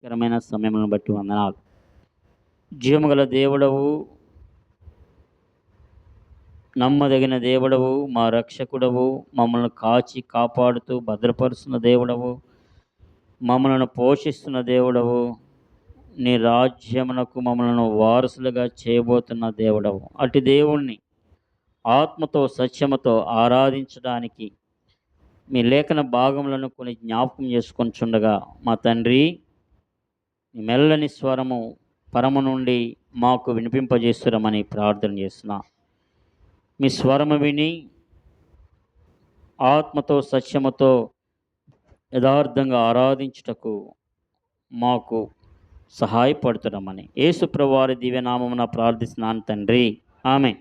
కరమైన సమయములను బట్టి వందనాలు. జీవముగల దేవుడవు, నమ్మదగిన దేవుడవు, మా రక్షకుడవు, మమ్మల్ని కాచి కాపాడుతూ భద్రపరుస్తున్న దేవుడవు, మమ్మలను పోషిస్తున్న దేవుడవు, నీ రాజ్యమునకు మమ్మలను వారసులుగా చేయబోతున్న దేవుడవు. అటు దేవుణ్ణి ఆత్మతో సత్యముతో ఆరాధించడానికి మీ లేఖన భాగములను కొన్ని జ్ఞాపకం చేసుకొనిచుండగా, మా తండ్రి నీ మెల్లని స్వరము పరము నుండి మాకు వినిపింపజేస్తురమని ప్రార్థన చేస్తున్నా. మీ స్వరము విని ఆత్మతో సత్యముతో యథార్థంగా ఆరాధించుటకు మాకు సహాయపడుతురమని యేసు ప్రభువారి దివ్యనామమున ప్రార్థిస్తున్నాను తండ్రి, ఆమె.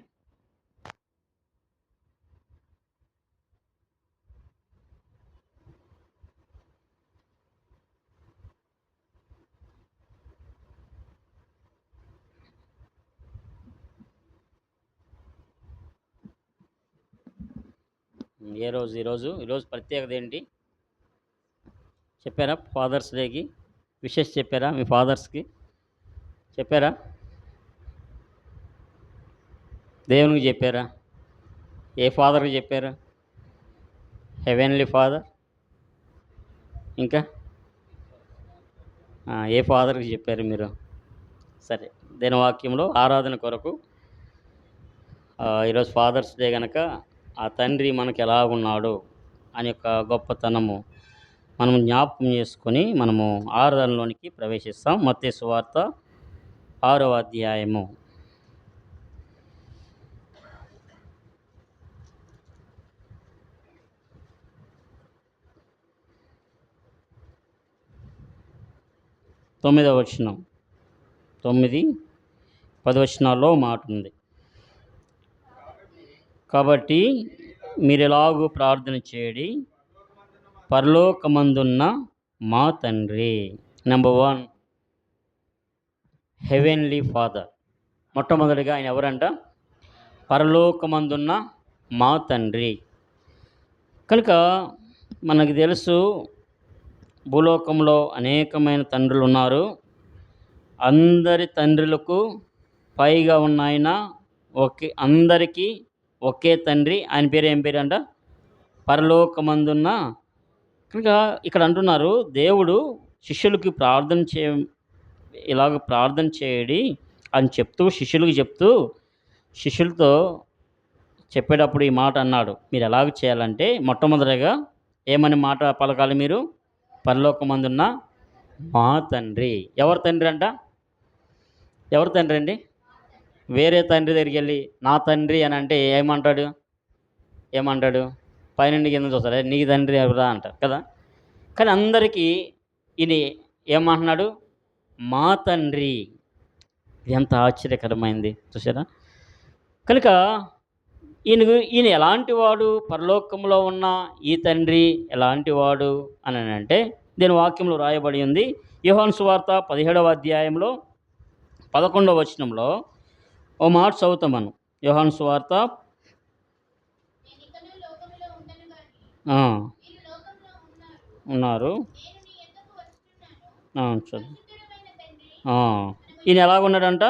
ఈరోజు ప్రత్యేకత ఏంటి చెప్పారా? ఫాదర్స్ డేకి విషెస్ చెప్పారా? మీ ఫాదర్స్కి చెప్పారా? దేవునికి చెప్పారా? ఏ ఫాదర్కి చెప్పారు? Heavenly father. ఇంకా ఏ ఫాదర్కి చెప్పారు మీరు? సరే, దేని వాక్యంలో ఆరాధన కొరకు ఈరోజు ఫాదర్స్ డే కనుక ఆ తండ్రి మనకు ఎలా ఉన్నాడు అని యొక్క గొప్పతనము మనం జ్ఞాపకం చేసుకొని మనము ఆరాధనలోనికి ప్రవేశిస్తాం. మత్తయి సువార్త 6వ అధ్యాయము. తొమ్మిదవ వచనం, 9-10 వచనాల్లో మాట ఉంది. కాబట్టి మీరు ఎలాగూ ప్రార్థన చేయడి, పరలోకమందున్న మా తండ్రి. Number 1, heavenly father. మొట్టమొదటిగా ఆయన ఎవరంట? పరలోకమందున్న మా తండ్రి. కనుక మనకు తెలుసు, భూలోకంలో అనేకమైన తండ్రులు ఉన్నారు. అందరి తండ్రులకు పైగా ఉన్న ఆయన అందరికీ ఒకే తండ్రి. ఆయన పేరు ఏం పేరు అంట? పరలోకమందున్న. కనుక ఇక్కడ అంటున్నారు, దేవుడు శిష్యులకి ఇలాగ ప్రార్థన చేయడి అని చెప్తూ శిష్యులతో చెప్పేటప్పుడు ఈ మాట అన్నాడు. మీరు ఎలాగ చేయాలంటే, మొట్టమొదటిగా ఏమని మాట పలకాలి మీరు? పరలోకమందున్న మా తండ్రి. ఎవరి తండ్రి అంట? ఎవరి తండ్రి అండి? వేరే తండ్రి దగ్గరికి వెళ్ళి నా తండ్రి అని అంటే ఏమంటాడు? పైనుండి కింద చూస్తాడు, నీ తండ్రి ఎవరా అంటారు కదా. కానీ అందరికీ ఈయన ఏమంటున్నాడు? మా తండ్రి. ఎంత ఆశ్చర్యకరమైంది చూసారా? కనుక ఈయన ఎలాంటి వాడు? పరలోకంలో ఉన్న ఈ తండ్రి ఎలాంటి వాడు అని అంటే దీని వాక్యంలో రాయబడి ఉంది. యోహాను సువార్త 17వ అధ్యాయంలో 11వ వచనంలో ఓ మాట చదువుతామను. యోహాను సువార్త ఉన్నారు. ఈయన ఎలాగున్నాడంట?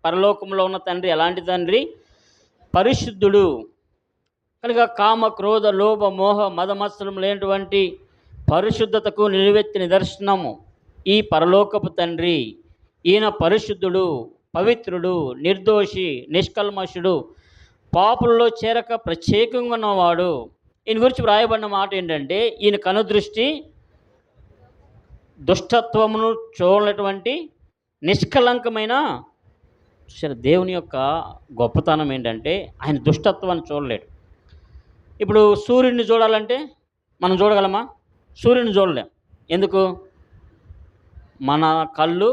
పరలోకంలో ఉన్న తండ్రి ఎలాంటి తండ్రి? పరిశుద్ధుడు. కనుక కామ, క్రోధ, లోభ, మోహ, మదమత్సరం లేనటువంటి పరిశుద్ధతకు నిలువెత్తి నిదర్శనము ఈ పరలోకపు తండ్రి. ఈయన పరిశుద్ధుడు, పవిత్రుడు, నిర్దోషి, నిష్కల్మషుడు, పాపుల్లో చేరక ప్రత్యేకంగా ఉన్నవాడు. ఈయన గురించి వ్రాయబడిన మాట ఏంటంటే, ఈయన కనుదృష్టి దుష్టత్వమును చూడనటువంటి నిష్కలంకమైన. దేవుని యొక్క గొప్పతనం ఏంటంటే, ఆయన దుష్టత్వాన్ని చూడలేడు. ఇప్పుడు సూర్యుడిని చూడాలంటే మనం చూడగలమా? సూర్యుడిని చూడలేం. ఎందుకు? మన కళ్ళు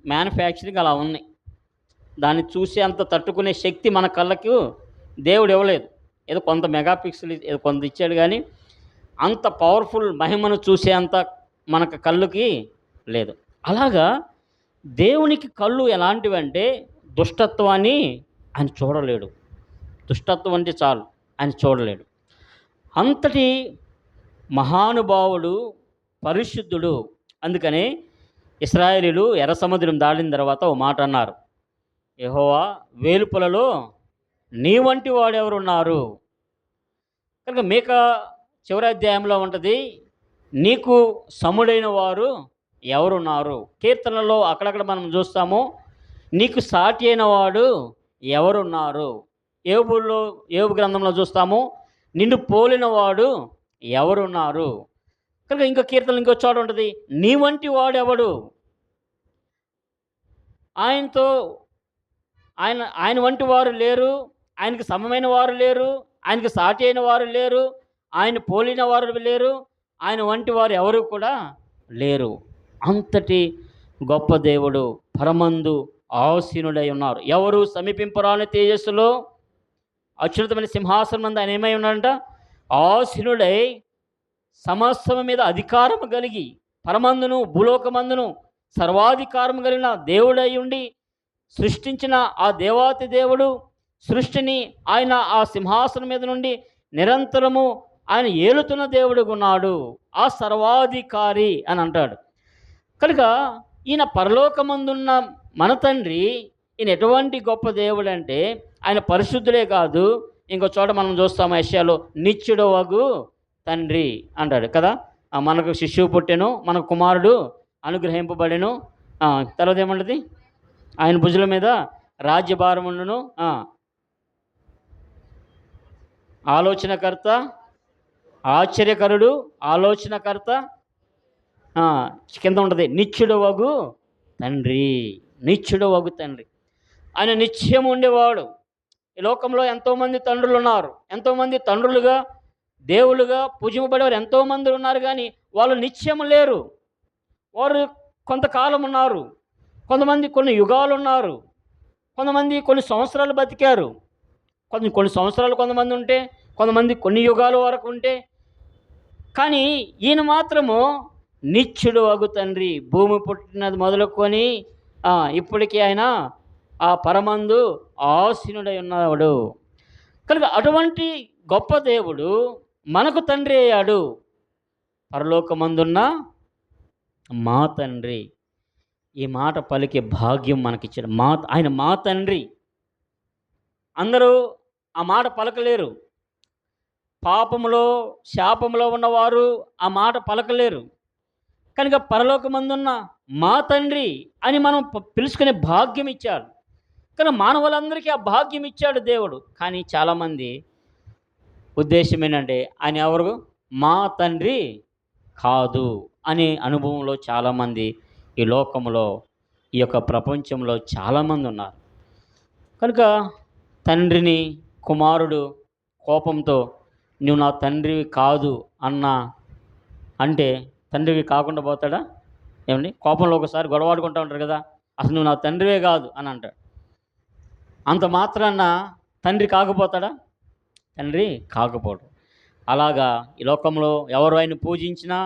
మ్యానుఫ్యాక్చరింగ్ అలా ఉన్నాయి. దాన్ని చూసి అంత తట్టుకునే శక్తి మన కళ్ళకు దేవుడు ఇవ్వలేదు. ఏదో కొంత మెగాపిక్సెల్ ఏదో కొంత ఇచ్చాడు, కానీ అంత పవర్ఫుల్ మహిమను చూసే అంత మనకు కళ్ళుకి లేదు. అలాగా దేవునికి కళ్ళు ఎలాంటివంటే దుష్టత్వాన్ని ఆయన చూడలేడు. దుష్టత్వం అంటే చాలు, ఆయన చూడలేడు. అంతటి మహానుభావుడు, పరిశుద్ధుడు. అందుకని ఇశ్రాయేలీయులు ఎర్ర సముద్రం దాటిన తర్వాత ఓ మాట అన్నారు, యెహోవా వేలుపులలో నీ వంటి వాడెవరున్నారు. కనుక మీకా చివరి అధ్యాయంలో ఉంటుంది, నీకు సముడైన వారు ఎవరున్నారు. కీర్తనలో అక్కడక్కడ మనం చూస్తాము, నీకు సాటి అయిన వాడు ఎవరున్నారు. యోబులో యోబు గ్రంథంలో చూస్తాము, నిన్ను పోలిన వాడు ఎవరున్నారు. కనుక ఇంకో కీర్తనలు ఇంకో చోట ఉంటుంది, నీ వంటి వాడెవడు. ఆయనతో ఆయన ఆయన వంటి వారు లేరు, ఆయనకు సమమైన వారు లేరు, ఆయనకు సాటి అయిన వారు లేరు, ఆయన పోలిన వారు లేరు, ఆయన వంటి వారు ఎవరు కూడా లేరు. అంతటి గొప్ప దేవుడు పరమందు ఆసీనుడై ఉన్నారు. ఎవరు సమీపింపరాని తేజస్సులో అత్యున్నతమైన సింహాసనం మంది ఆయన ఏమై ఉన్నాడంట, ఆసీనుడై సమస్తము మీద అధికారము కలిగి పరమందును భూలోకమందును సర్వాధికారము కలిగిన దేవుడై ఉండి సృష్టించిన ఆ దేవాతి దేవుడు సృష్టిని ఆయన ఆ సింహాసనం మీద నుండి నిరంతరము ఆయన ఏలుతున్న దేవుడుగా ఉన్నాడు, ఆ సర్వాధికారి అని అంటాడు. కనుక ఈయన పరలోకమందున్న మన తండ్రి, ఈయన ఎటువంటి గొప్ప దేవుడు అంటే ఆయన పరిశుద్ధుడే కాదు, ఇంకో చోట మనం చూస్తాము యెషయాలో నిత్యుడవగు తండ్రి అంటాడు కదా. మనకు శిశువు పుట్టెను, మనకు కుమారుడు అనుగ్రహింపబడెను, తర్వాత ఏమంటది, ఆయన భుజుల మీద రాజ్యభారముండును, ఆలోచనకర్త, ఆశ్చర్యకరుడు, ఆలోచనకర్త, కింద ఉంటుంది నిత్యుడవగు తండ్రి. నిత్యుడవగు తండ్రి, ఆయన నిత్యం ఉండేవాడు. ఈ లోకంలో ఎంతోమంది తండ్రులు ఉన్నారు, ఎంతోమంది తండ్రులుగా దేవులుగా పూజింపబడేవారు ఎంతోమంది ఉన్నారు, కానీ వాళ్ళు నిత్యం లేరు. వారు కొంతకాలం ఉన్నారు, కొంతమంది కొన్ని యుగాలు ఉన్నారు, కొంతమంది కొన్ని సంవత్సరాలు బతికారు, కొన్ని సంవత్సరాలు కొంతమంది ఉంటే, కొంతమంది కొన్ని యుగాల వరకు ఉంటే, కానీ ఈయన మాత్రము నిత్యుడు అగు తండ్రి. భూమి పుట్టినది మొదలుకొని ఇప్పటికీ ఆయన ఆ పరమందు ఆసీనుడై ఉన్నాడు. కనుక అటువంటి గొప్ప దేవుడు మనకు తండ్రి అయ్యాడు. పరలోకమందున్న మా తండ్రి, ఈ మాట పలికే భాగ్యం మనకిచ్చాడు. ఆయన మా తండ్రి. అందరూ ఆ మాట పలకలేరు. పాపములో శాపములో ఉన్నవారు ఆ మాట పలకలేరు. కనుక పరలోకమందున్న మా తండ్రి అని మనం పిలుచుకునే భాగ్యం ఇచ్చాడు. కానీ మానవులందరికీ ఆ భాగ్యం ఇచ్చాడు దేవుడు. కానీ చాలామంది ఉద్దేశం ఏంటంటే ఆయన ఎవరు మా తండ్రి కాదు అనే అనుభవంలో చాలామంది ఈ లోకంలో, ఈ యొక్క ప్రపంచంలో చాలామంది ఉన్నారు. కనుక తండ్రిని కుమారుడు కోపంతో నువ్వు నా తండ్రివి కాదు అంటే తండ్రివి కాకుండా పోతాడా? ఏమండి, కోపంలో ఒకసారి గొడవాడుకుంటూ ఉంటారు కదా, అసలు నువ్వు నా తండ్రివే కాదు అని అంటాడు. అంత మాత్రాన తండ్రి కాకపోతాడా? తండ్రి కాకపోడు. అలాగా ఈ లోకంలో ఎవరు ఆయన పూజించినా,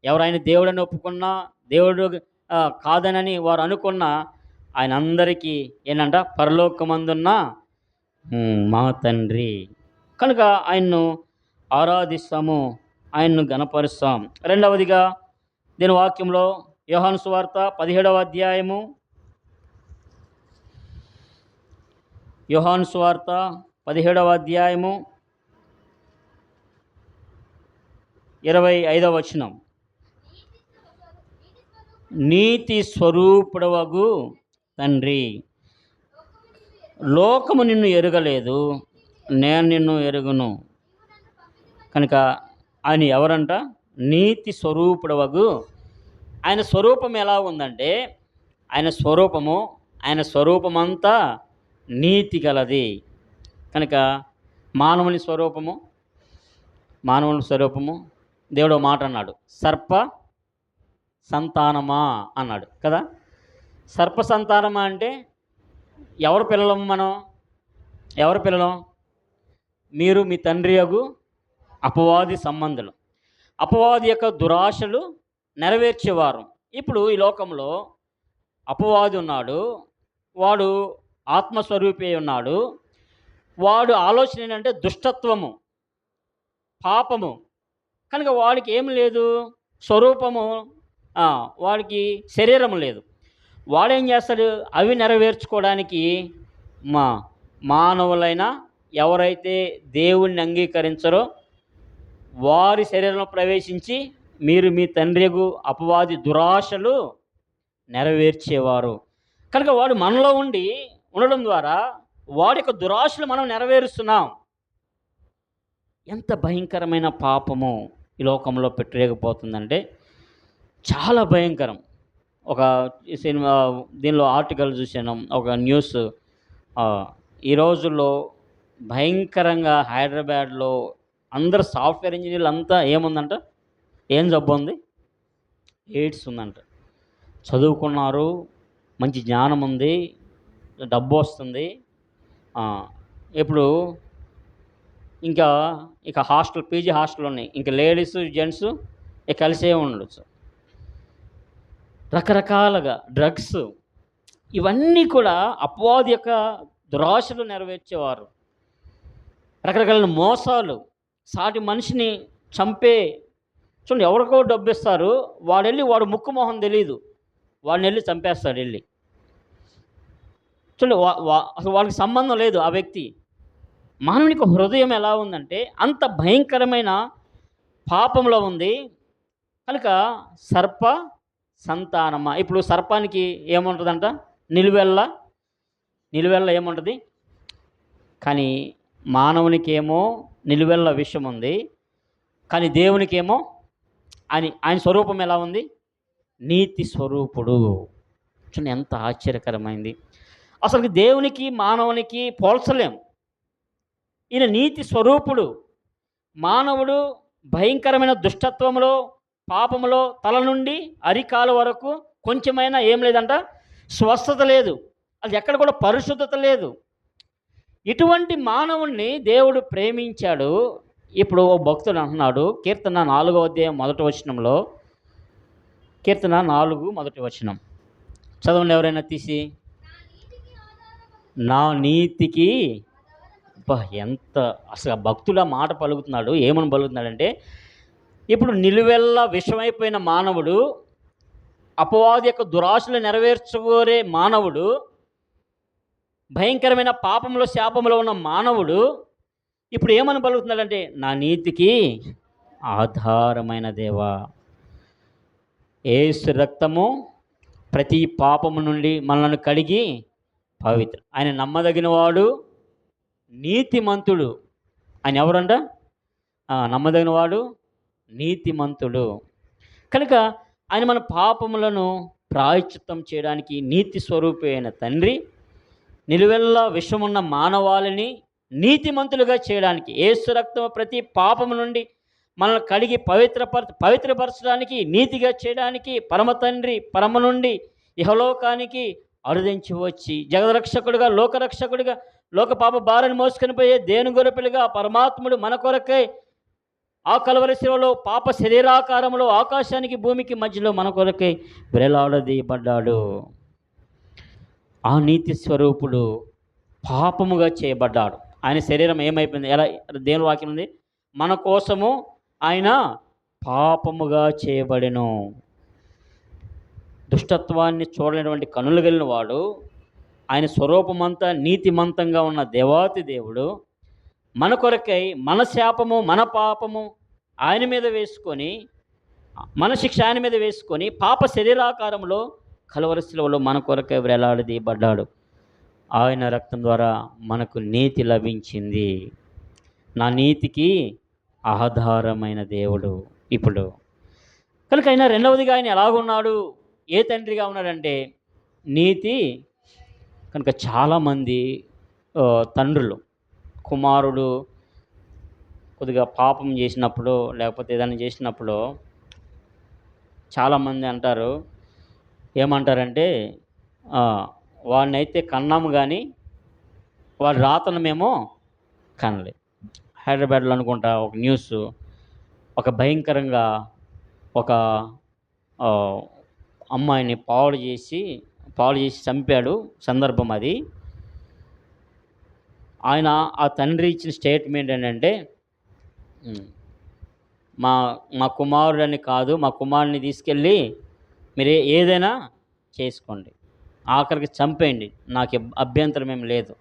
ఎవరు ఆయన దేవుడని ఒప్పుకున్నా, దేవుడు కాదనని వారు అనుకున్నా, ఆయన అందరికీ ఏంటంట పరలోకమందున్న మా తండ్రి. కనుక ఆయన్ను ఆరాధిస్తాము, ఆయన్ను గణపరుస్తాం. రెండవదిగా దీని వాక్యంలో యోహాను సువార్త 17వ అధ్యాయము, యోహాను సువార్త 17వ అధ్యాయము 25వ వచనం, నీతి స్వరూపుడవగు తండ్రి, లోకము నిన్ను ఎరుగలేదు, నేను నిన్ను ఎరుగును. కనుక ఆయన ఎవరంట? నీతి స్వరూపుడవగు. ఆయన స్వరూపం ఎలా ఉందంటే, ఆయన స్వరూపమంతా నీతి గలది. కనుక మానవుని స్వరూపము దేవుడు మాట అన్నాడు, సర్ప సంతానమా అన్నాడు కదా. సర్ప సంతానమా అంటే ఎవరు పిల్లలం? ఎవరు పిల్లలం? మీరు మీ తండ్రి యగు అపవాది సంబంధులు, అపవాది యొక్క దురాశలు నెరవేర్చేవారు. ఇప్పుడు ఈ లోకంలో అపవాది ఉన్నాడు, వాడు ఆత్మస్వరూపి ఉన్నాడు. వాడు ఆలోచన ఏంటంటే దుష్టత్వము, పాపము. కనుక వాడికి ఏం లేదు, స్వరూపము వాడికి శరీరం లేదు. వాడేం చేస్తాడు, అవి నెరవేర్చుకోవడానికి మా మానవులైన ఎవరైతే దేవుణ్ణి అంగీకరించరో వారి శరీరంలో ప్రవేశించి మీరు మీ తండ్రియగు అపవాది దురాశలు నెరవేర్చేవారు. కనుక వాడు మనలో ఉండడం ద్వారా వాడి యొక్క దురాశలు మనం నెరవేరుస్తున్నాం. ఎంత భయంకరమైన పాపము ఈ లోకంలో పెట్టలేకపోతుందంటే చాలా భయంకరం. ఒక సినిమా దీనిలో ఆర్టికల్ చూశాను, ఒక న్యూస్. ఈ రోజుల్లో భయంకరంగా హైదరాబాద్లో అందరు సాఫ్ట్వేర్ ఇంజనీర్లు అంతా ఏముందంట, ఏం జబ్బు ఉంది, ఎయిడ్స్ ఉందంట. చదువుకున్నారు, మంచి జ్ఞానం ఉంది, డబ్బు వస్తుంది. ఇప్పుడు ఇక పీజీ హాస్టల్ ఉన్నాయి, ఇంకా లేడీస్ జెంట్స్ కలిసే ఉండొచ్చు. రకరకాలుగా డ్రగ్స్, ఇవన్నీ కూడా అపవాది యొక్క దురాశలు నెరవేర్చేవారు. రకరకాల మోసాలు, సాటి మనిషిని చంపే, చూడండి, ఎవరికో డబ్బు ఇస్తారు, వాడు ముక్కు మొహం తెలియదు, వాడిని వెళ్ళి చంపేస్తాడు వెళ్ళి. చూడండి, అసలు వాళ్ళకి సంబంధం లేదు ఆ వ్యక్తి. మానవునికి హృదయం ఎలా ఉందంటే అంత భయంకరమైన పాపంలో ఉంది. కనుక సర్ప సంతానమా, ఇప్పుడు సర్పానికి ఏముంటుందంట, నిలువెల్ల ఏముంటుంది, కానీ మానవునికి ఏమో నిలువెల్ల విషయం ఉంది, కానీ దేవునికేమో ఆయన స్వరూపం ఎలా ఉంది, నీతి స్వరూపుడు. చూడండి ఎంత ఆశ్చర్యకరమైంది. అసలు దేవునికి మానవునికి పోల్చలేం. ఈయన నీతి స్వరూపుడు. మానవుడు భయంకరమైన దుష్టత్వంలో, పాపములో తల నుండి అరికాల వరకు కొంచెమైనా ఏం లేదంట, స్వస్థత లేదు, అది ఎక్కడ కూడా పరిశుద్ధత లేదు. ఇటువంటి మానవుణ్ణి దేవుడు ప్రేమించాడు. ఇప్పుడు ఓ భక్తుడు అంటున్నాడు, కీర్తన 4వ అధ్యాయం 1వ వచనంలో, కీర్తన 4 1వ వచనం చదవండి ఎవరైనా తీసి. నా నీతికి, ఎంత అసలు భక్తుడు ఆ మాట పలుకుతున్నాడు. ఏమని పలుకుతున్నాడంటే, ఇప్పుడు నిలువెల్లా విషమైపోయిన మానవుడు, అపవాది యొక్క దురాశలు నెరవేర్చుకోరే మానవుడు, భయంకరమైన పాపంలో శాపంలో ఉన్న మానవుడు ఇప్పుడు ఏమని పలుకుతున్నాడంటే, నా నీతికి ఆధారమైన దేవా, యేసు రక్తము ప్రతి పాపము నుండి మనల్ని కడిగి పవిత్ర, ఆయన నమ్మదగిన వాడు, నీతిమంతుడు. ఆయన ఎవరంట, నమ్మదగిన వాడు, నీతిమంతుడు. కనుక ఆయన మన పాపములను ప్రాయశ్చిత్తం చేయడానికి నీతి స్వరూపి అయిన తండ్రి, నిలువెల్లా విషమున్న మానవాళిని నీతిమంతులుగా చేయడానికి, యేసు రక్తం ప్రతి పాపము నుండి మనల్ని కడిగి పవిత్రపరచడానికి, నీతిగా చేయడానికి పరమ తండ్రి పరమ నుండి ఇహలోకానికి అరుదించి వచ్చి జగదరక్షకుడిగా, లోకరక్షకుడిగా, లోక పాప భారాన్ని మోసుకొని పోయే దేనుగొరపిలుగా పరమాత్ముడు మన కొరకై ఆ కలవరి శిలలో పాప శరీరాకారంలో ఆకాశానికి భూమికి మధ్యలో మన కొరకై వేలాడదీయబడ్డాడు. ఆ నీతి స్వరూపుడు పాపముగా చేయబడ్డాడు. ఆయన శరీరం ఏమైపోయింది, ఎలా, దేవుని వాక్యం ఉంది, మన కోసము ఆయన పాపముగా చేయబడెను. దుష్టత్వాన్ని చూడలేనటువంటి కనులు కలిగిన వాడు, ఆయన స్వరూపమంతా నీతిమంతంగా ఉన్న దేవాతి దేవుడు మన కొరకై మన శాపము మన పాపము ఆయన మీద వేసుకొని, మన శిక్ష ఆయన మీద వేసుకొని పాప శరీరాకారంలో కలవరి శిలువలో మన కొరకై వేలాడదీయబడ్డాడు. ఆయన రక్తం ద్వారా మనకు నీతి లభించింది. నా నీతికి ఆధారమైన దేవుడు ఇప్పుడు. కనుక ఆయన రెండవదిగా ఆయన ఎలాగున్నాడు, ఏ తండ్రిగా ఉన్నాడంటే నీతి. కనుక చాలామంది తండ్రులు, కుమారుడు కొద్దిగా పాపం చేసినప్పుడు లేకపోతే ఏదైనా చేసినప్పుడు చాలామంది అంటారు, ఏమంటారంటే వాడినైతే కన్నాము కానీ వాడి రాతను మేము కనలే. హైదరాబాద్లో అనుకుంటా ఒక న్యూస్, ఒక భయంకరంగా ఒక అమ్మాయిని పాడు చేసి చంపాడు సందర్భం అది. ఆయన ఆ తండ్రి ఇచ్చిన స్టేట్మెంట్ ఏంటంటే, మా కుమారుడని కాదు, మా కుమారుడిని తీసుకెళ్ళి మీరు ఏదైనా చేసుకోండి, ఆఖరికి చంపేయండి, నాకు అభ్యంతరం ఏం లేదు,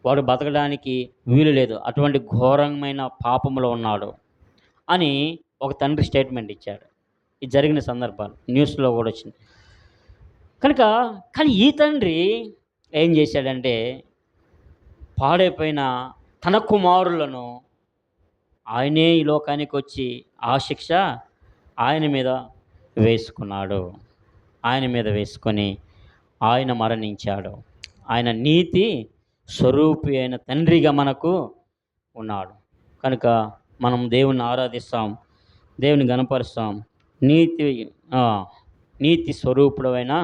వాడు బతకడానికి వీలు లేదు, అటువంటి ఘోరమైన పాపంలో ఉన్నాడు అని ఒక తండ్రి స్టేట్మెంట్ ఇచ్చాడు. ఇది జరిగిన సందర్భాలు న్యూస్లో కూడా వచ్చింది. కనుక కానీ ఈ తండ్రి ఏం చేశాడంటే, పాడైపోయిన తన కుమారులను ఆయనే ఈ లోకానికి వచ్చి ఆ శిక్ష ఆయన మీద వేసుకున్నాడు. ఆయన మీద వేసుకొని ఆయన మరణించాడు. ఆయన నీతి స్వరూపి అయిన తండ్రిగా మనకు ఉన్నాడు. కనుక మనం దేవుని ఆరాధిస్తాం, దేవుని గణపరుస్తాం. నీతి నీతి స్వరూపుడైన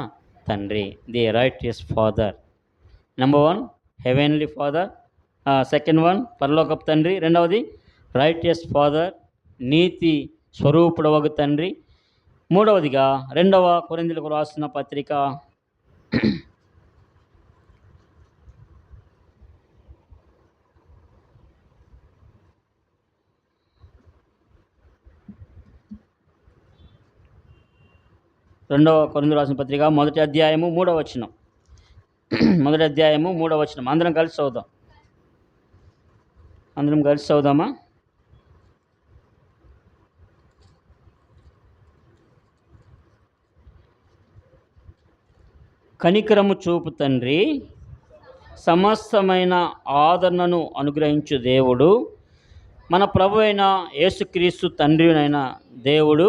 తండ్రి, the righteous father. Number 1 heavenly father, second one పరలోకపు తండ్రి, రెండవది రైటియస్ ఫాదర్, నీతి స్వరూపుడవగు తండ్రి. మూడవదిగా 2 కొరింథీయులకు రాసిన పత్రిక 2 కొరింథీయులకు రాసిన పత్రిక 1వ అధ్యాయము 3వ వచనం. 1వ అధ్యాయము 3వ వచనం. అందరం కలిసి చదువుదామా? కనికరము చూపు తండ్రి, సమస్తమైన ఆదరణను అనుగ్రహించు దేవుడు, మన ప్రభు అయిన యేసుక్రీస్తు తండ్రినైన దేవుడు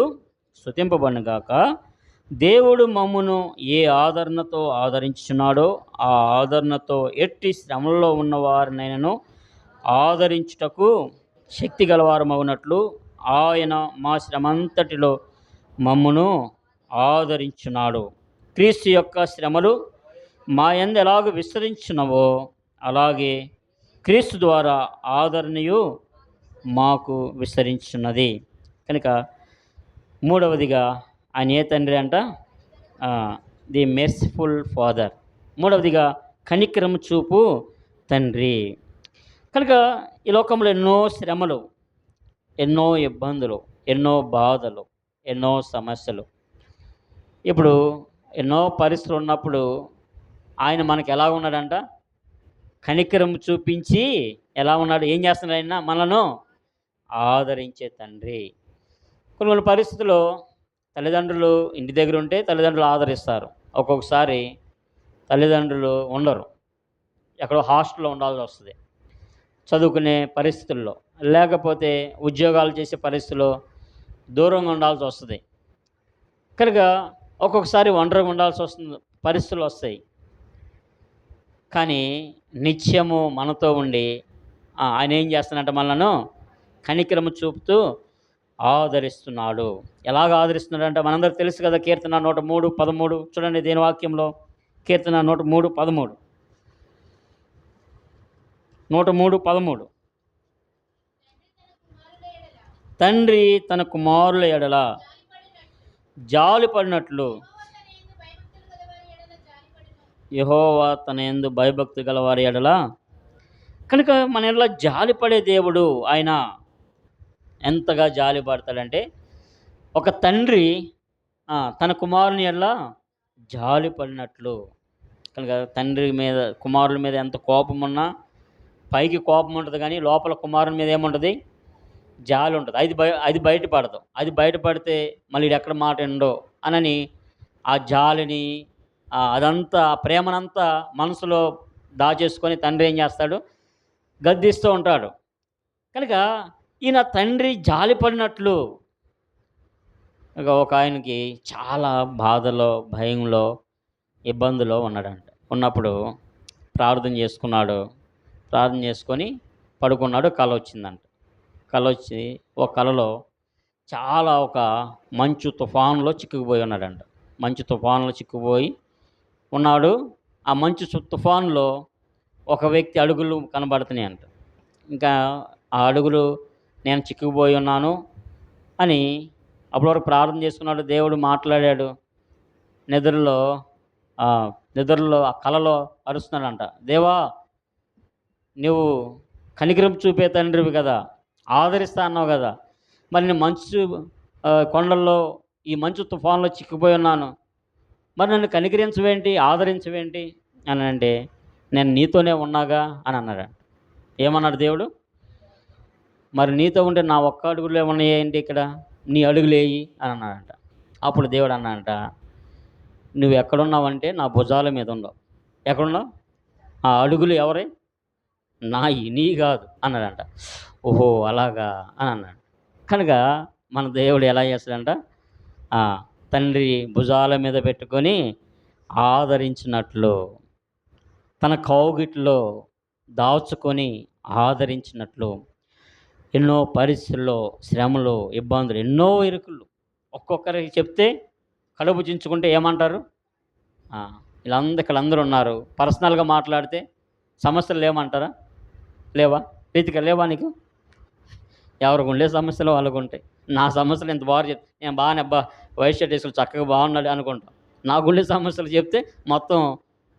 స్తుతింపబడుగాక. దేవుడు మమ్మును ఏ ఆదరణతో ఆదరించుచున్నాడో ఆ ఆదరణతో ఎట్టి శ్రమల్లో ఉన్నవారినైనను ఆదరించుటకు శక్తి గలవారమవునట్లు ఆయన మా శ్రమంతటిలో మమ్మును ఆదరించున్నాడు. క్రీస్తు యొక్క శ్రమలు మా యందు ఎలాగ విస్తరించున్నవో అలాగే క్రీస్తు ద్వారా ఆదరణయు మాకు విస్తరించున్నది. కనుక మూడవదిగా ఆయన ఏ తండ్రి అంట? The merciful father. మూడవదిగా కనికరము చూపు తండ్రి. కనుక ఈ లోకంలో ఎన్నో శ్రమలు, ఎన్నో ఇబ్బందులు, ఎన్నో బాధలు, ఎన్నో సమస్యలు, ఇప్పుడు ఎన్నో పరిస్థితులు ఉన్నప్పుడు ఆయన మనకు ఎలా ఉన్నాడంట? కనికరం చూపించి ఎలా ఉన్నాడు? ఏం చేస్తున్నాడు? ఆయన మనను ఆదరించే తండ్రి. కొన్ని పరిస్థితుల్లో తల్లిదండ్రులు ఇంటి దగ్గర ఉంటే తల్లిదండ్రులు ఆదరిస్తారు. ఒక్కొక్కసారి తల్లిదండ్రులు ఉండరు, ఎక్కడో హాస్టల్లో ఉండాల్సి వస్తుంది చదువుకునే పరిస్థితుల్లో, లేకపోతే ఉద్యోగాలు చేసే పరిస్థితుల్లో దూరంగా ఉండాల్సి వస్తుంది. కనుక ఒక్కొక్కసారి ఒంటరిగా ఉండాల్సి వస్తుంది, పరిస్థితులు వస్తాయి. కానీ నిత్యము మనతో ఉండి ఆయన ఏం చేస్తున్నాడంటే మనలను కనికరము చూపుతూ ఆదరిస్తున్నాడు. ఎలాగ ఆదరిస్తున్నాడంటే మనందరికి తెలుసు కదా, కీర్తన 103:13 చూడండి. దేని వాక్యంలో? కీర్తన 103:13. 103:13. తండ్రి తన కుమారుల ఎడల జాలి పడినట్లు యెహోవా తన యందు భయభక్తి గలవారి ఎడల. కనుక మన ఎడల జాలి పడే దేవుడు. ఆయన ఎంతగా జాలి పడతాడంటే, ఒక తండ్రి తన కుమారుని ఎడల జాలి పడినట్లు. కనుక తండ్రి మీద, కుమారుల మీద ఎంత కోపం ఉన్నా, పైకి కోపం ఉంటుంది కానీ లోపల కుమారుని మీద ఏముంటుంది? జాలి ఉంటుంది. అది బయటపడదు. అది బయటపడితే మళ్ళీ ఎక్కడ మాట ఉండో అనని ఆ జాలిని, అదంతా ప్రేమనంతా మనసులో దాచేసుకొని తండ్రి ఏం చేస్తాడు? గద్దిస్తూ ఉంటాడు. కనుక ఈయన తండ్రి జాలి పడినట్లు. ఒక ఆయనకి చాలా బాధలో, భయంలో, ఇబ్బందులో ఉన్నాడంట. ఉన్నప్పుడు ప్రార్థన చేసుకొని పడుకున్నాడు. కల వచ్చిందంట. కల వచ్చి ఒక కలలో చాలా ఒక మంచు తుఫానులో చిక్కుకుపోయి ఉన్నాడంట. మంచు తుఫానులో చిక్కుపోయి ఉన్నాడు. ఆ మంచు తుఫానులో ఒక వ్యక్తి అడుగులు కనబడుతున్నాయి అంట. ఇంకా ఆ అడుగులు, నేను చిక్కుకుపోయి ఉన్నాను అని అప్పటి వరకు ప్రార్థన చేసుకున్నాడు. దేవుడు మాట్లాడాడు. నిద్రలో ఆ కలలో అరుస్తున్నాడంట, దేవా నువ్వు కనికరం చూపే తండ్రివి కదా, ఆదరిస్తా అన్నావు కదా, మరి నేను మంచు కొండల్లో ఈ మంచు తుఫాన్లో చిక్కుపోయి ఉన్నాను, మరి నన్ను కనికరించవేంటి, ఆదరించవేంటి అని అంటే, నేను నీతోనే ఉన్నాగా అని అన్నాడు. ఏమన్నాడు దేవుడు? మరి నీతో ఉంటే నా ఒక్క అడుగులో ఉన్నాయి ఏంటి ఇక్కడ, నీ అడుగులేయి అని అన్నాడంట. అప్పుడు దేవుడు అన్నాడంట, నువ్వు ఎక్కడున్నావంటే నా భుజాల మీద ఉండవు. ఎక్కడున్నావు? ఆ అడుగులు ఎవరి? నాయి, నీ కాదు అన్నాడంట. ఓహో అలాగా అని అన్నాడు. కనుక మన దేవుడు ఎలా చేస్తాడంట, తండ్రి భుజాల మీద పెట్టుకొని ఆదరించినట్లు, తన కౌగిట్లో దాచుకొని ఆదరించినట్లు, ఎన్నో పరిస్థితుల్లో, శ్రమలు, ఇబ్బందులు, ఎన్నో ఇరుకులు ఒక్కొక్కరికి చెప్తే కడుపు చించుకుంటే ఏమంటారు? వీళ్ళందరూ ఉన్నారు. పర్సనల్గా మాట్లాడితే సమస్యలు లేమంటారా? లేవా? రీతిగా లేవా నీకు? ఎవరికి ఉండే సమస్యలు వాళ్ళకు ఉంటాయి. నా సమస్యలు ఇంత బాగా చెప్తే నేను బాగానే వైట్ షర్ట్ వేసుకుని చక్కగా బాగున్నాడు అనుకుంటాం. నాకు ఉండే సమస్యలు చెప్తే మొత్తం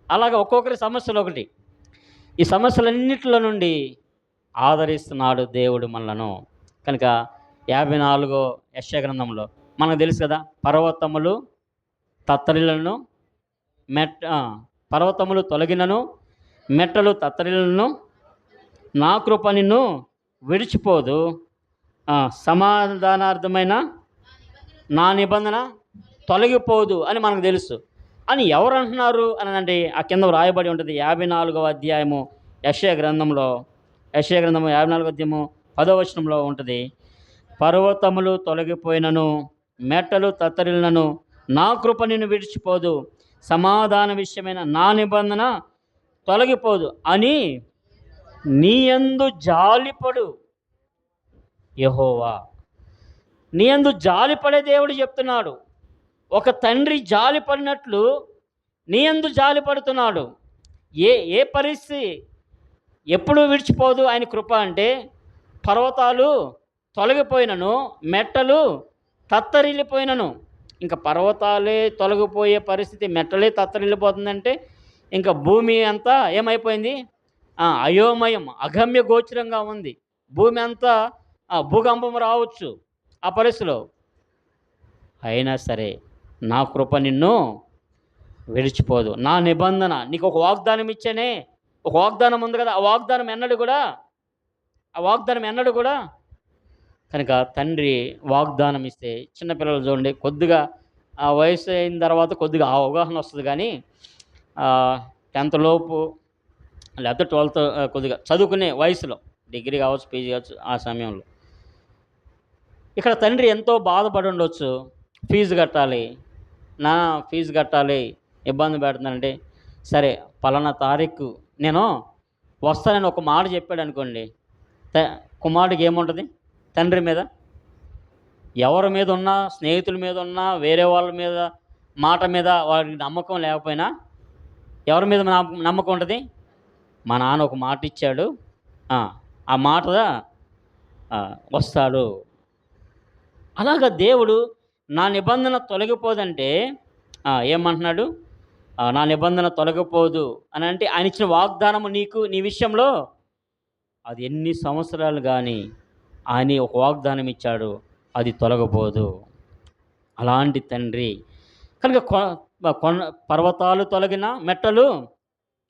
అలాగే ఒక్కొక్కరి సమస్యలు ఒకటి. ఈ సమస్యలన్నిటిలో నుండి ఆదరిస్తున్నాడు దేవుడు మనలను. కనుక 54 యెషయా గ్రంథంలో మనకు తెలుసు కదా, పర్వతములు తత్తరిలను పర్వతములు తొలగినను మెట్టలు తత్తరిలను నా కృప నిన్ను విడిచిపోదు, సమాధానార్థమైన నా నిబంధన తొలగిపోదు అని మనకు తెలుసు అని ఎవరు అంటున్నారు అని అంటే, ఆ కింద రాయబడి ఉంటుంది 54వ అధ్యాయము యెషయా గ్రంథంలో 54వ అధ్యాయము 10వ వచనంలో ఉంటుంది. పర్వతములు తొలగిపోయినను మెట్టలు తత్తరిలను నా కృప నిన్ను విడిచిపోదు, సమాధాన విషయమైన నా నిబంధన తొలగిపోదు అని నీయందు జాలిపడు యెహోవా. నీయందు జాలిపడే దేవుడు చెప్తున్నాడు. ఒక తండ్రి జాలిపడినట్లు నీయందు జాలిపడుతున్నాడు. ఏ పరిస్థితి ఎప్పుడు విడిచిపోదు ఆయన కృప అంటే, పర్వతాలు తొలగిపోయినను మెట్టలు తత్తరిల్లిపోయినను. ఇంకా పర్వతాలే తొలగిపోయే పరిస్థితి, మెట్టలే తత్తరిల్లిపోతుందంటే ఇంకా భూమి అంతా ఏమైపోయింది? అయోమయం, అగమ్య గోచరంగా ఉంది. భూమి అంతా భూకంపం రావచ్చు ఆ పరిస్థితిలో. అయినా సరే నా కృప నిన్ను విడిచిపోదు, నా నిబంధన నీకు ఒక వాగ్దానం ఇచ్చానే, ఒక వాగ్దానం ఉంది కదా, ఆ వాగ్దానం ఎన్నడూ కూడా కనుక తండ్రి వాగ్దానం ఇస్తే, చిన్నపిల్లలు చూడండి, కొద్దిగా వయసు అయిన తర్వాత కొద్దిగా అవగాహన వస్తుంది, కానీ 10th లోపు లేకపోతే 12th కొద్దిగా చదువుకునే వయసులో, డిగ్రీ కావచ్చు, పీజీ కావచ్చు, ఆ సమయంలో ఇక్కడ తండ్రి ఎంతో బాధపడి ఉండొచ్చు. ఫీజు కట్టాలి, ఫీజు కట్టాలి, ఇబ్బంది పెడుతున్నానంటే, సరే పలానా తారీఖు నేను వస్తానని ఒక మాట చెప్పాడు అనుకోండి, కుమారుడికి ఏముంటుంది? తండ్రి మీద, ఎవరి మీద ఉన్నా, స్నేహితుల మీద ఉన్నా, వేరే వాళ్ళ మీద మాట మీద వాడికి నమ్మకం లేకపోయినా ఎవరి మీద నమ్మకం ఉంటుంది? మా నాన్న ఒక మాట ఇచ్చాడు, ఆ మాట వస్తాడు. అలాగా దేవుడు నా నిబంధన తొలగిపోదంటే ఏమంటున్నాడు? నా నిబంధన తొలగిపోదు అని అంటే, ఆయన ఇచ్చిన వాగ్దానము నీకు, నీ విషయంలో అది ఎన్ని సంవత్సరాలు కానీ ఆయన ఒక వాగ్దానం ఇచ్చాడు, అది తొలగబోదు. అలాంటి తండ్రి కనుక పర్వతాలు తొలగిన మెట్టలు,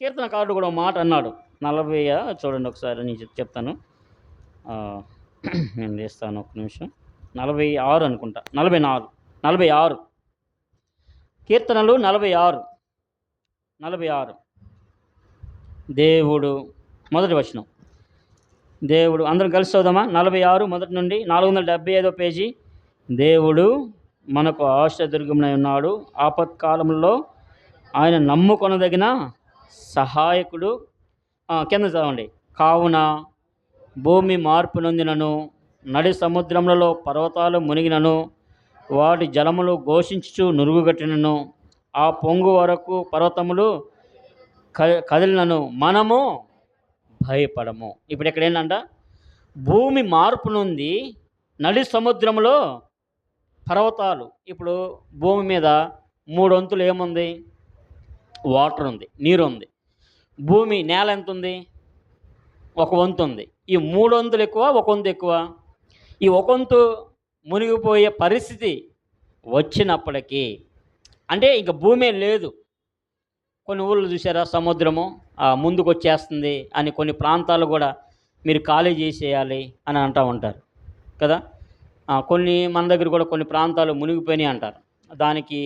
కీర్తనకారుడు కూడా మాట అన్నాడు. 40 చూడండి ఒకసారి, నేను చెప్తాను, నేను చేస్తాను ఒక నిమిషం. 46 అనుకుంటా, 46 కీర్తనలు 46 దేవుడు మొదటి వచనం. దేవుడు, అందరం కలిసి చదువుదామా? 46 మొదటి నుండి 475 పేజీ. దేవుడు మనకు ఆశ్రయదుర్గమునై ఉన్నాడు, ఆపత్కాలంలో ఆయన నమ్ముకొనదగిన సహాయకుడు. కింద చదవండి. కావున భూమి మార్పు నొందినను, నడి సముద్రములలో పర్వతాలు మునిగినను, వాటి జలములు ఘోషించుచు నురుగుగట్టినను, ఆ పొంగు వరకు పర్వతములు కదిలినను మనము భయపడము. ఇప్పుడు ఇక్కడ ఏంటంట, భూమి మార్పు నుండి నడి సముద్రంలో పర్వతాలు. ఇప్పుడు భూమి మీద 3 వంతులు ఏముంది? వాటర్ ఉంది, నీరు ఉంది. భూమి నేల ఎంత ఉంది? 1 వంతు ఉంది. ఈ 3 వంతులు ఎక్కువ, 1 వంతు ఎక్కువ? ఈ 1 వంతు మునిగిపోయే పరిస్థితి వచ్చినప్పటికీ అంటే ఇంక భూమే లేదు. కొన్ని ఊళ్ళు చూసారా సముద్రము ముందుకు వచ్చేస్తుంది అని కొన్ని ప్రాంతాలు కూడా మీరు ఖాళీ చేసేయాలి అని అంటూ ఉంటారు కదా. కొన్ని మన దగ్గర కూడా కొన్ని ప్రాంతాలు మునిగిపోయినాయి అంటారు. దానికి